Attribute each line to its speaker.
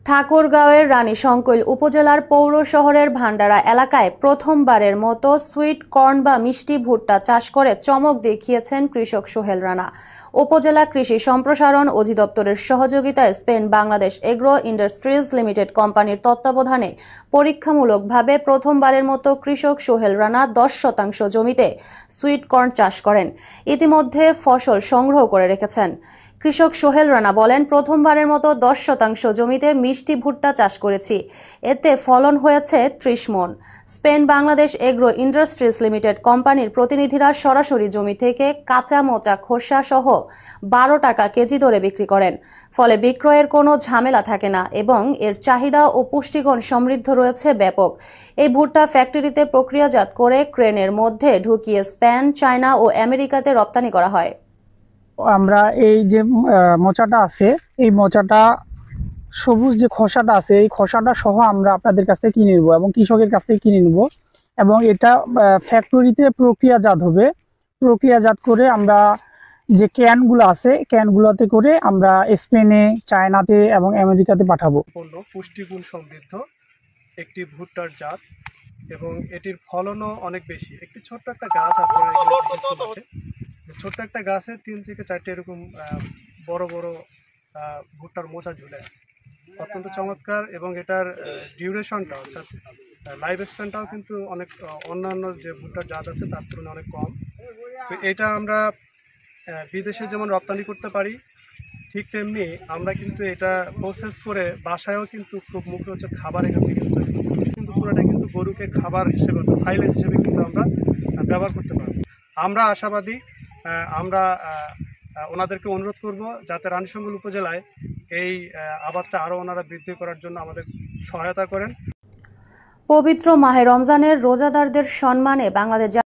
Speaker 1: ঠাকুরগাঁওয়ের রানীশংকৈল উপজেলার পৌর শহরের ভান্ডারা এলাকায় প্রথমবারের মতো সুইট কর্ন বা মিষ্টি ভুট্টা চাষ করে চমক দেখিয়েছেন কৃষক সোহেল রানা। উপজেলা কৃষি সম্প্রসারণ অধিদপ্তরের সহযোগিতায় Spain Bangladesh agro industries limited কোম্পানির তত্ত্বাবধানে পরীক্ষামূলকভাবে প্রথমবারের মতো কৃষক সোহেল রানা 10% জমিতে সুইট কর্ন চাষ করেন। ইতিমধ্যে ফসল সংগ্রহ করে রেখেছেন। কৃষক সোহেল রানা বলেন, প্রথমবারের মতো 10% জমিতে মিষ্টি ভুট্টা চাষ করেছি, এতে ফলন হয়েছে 30 মণ। Spain Bangladesh agro industries limited কোম্পানির প্রতিনিধিরা সরাসরি জমি থেকে কাঁচা মোচা খোসা সহ 12 টাকা কেজি দরে বিক্রি করেন। ফলে বিক্রয়ের কোনো ঝামেলা থাকে না এবং এর চাহিদা ও পুষ্টিগুণ সমৃদ্ধ রয়েছে ব্যাপক। এই ভুট্টা ফ্যাক্টরিতে প্রক্রিয়াজাত করে ক্রেনের মধ্যে ঢুকিয়ে স্পেন, চায়না ও আমেরিকাতে রপ্তানি করা হয়।
Speaker 2: আমরা এই যে মোচাটা আছে, এই মোচাটা সবুজ যে খোসাটা আছে, এই খোসাটা সহ আমরা আপনাদের কাছ থেকে কিনে নেব এবং কৃষকের কাছ থেকে কিনে নেব এবং এটা ফ্যাক্টরিতে প্রক্রিয়াজাত হবে। প্রক্রিয়াজাত করে আমরা যে ক্যানগুলো আছে, ক্যানগুলোতে করে আমরা স্পেনে, চায়নাতে এবং আমেরিকাতে পাঠাবো।
Speaker 3: পুষ্টিগুণ সমৃদ্ধ একটি ভুট্টার জাত এবং এটির ফলনও অনেক বেশি। একটি ছোট্ট একটা গাছ আপনারা এখানে দেখেছেন, ছোট্ট একটা গাছে 3 থেকে 4টে এরকম বড় বড় ভুট্টার মোচা ঝুলে আছে। অত্যন্ত চমৎকার এবং এটার ডিউরেশনটা অর্থাৎ লাইফ স্প্যানটাও কিন্তু অনেক অন্যান্য যে ভুট্টার জাত আছে তার তুলনায় অনেক কম। তো এটা আমরা বিদেশে যেমন রপ্তানি করতে পারি, ঠিক তেমনি আমরা কিন্তু এটা প্রসেস করে বাসায়ও কিন্তু খুব মুখ্য হচ্ছে খাবার এখান থেকে কিন্তু পুরোটা কিন্তু গরুকে খাবার হিসেবে সাইলেজ হিসেবে কিন্তু আমরা ব্যবহার করতে পারবো। আমরা আশাবাদী, আমরা ওনাদেরকে অনুরোধ করব যাতে রানীশংকৈল উপজেলায় এই আবাদটা আরও ওনারা বৃদ্ধি করার জন্য আমাদের সহায়তা করেন।
Speaker 1: পবিত্র মাহে রমজানের রোজাদারদের সম্মানে বাংলাদেশ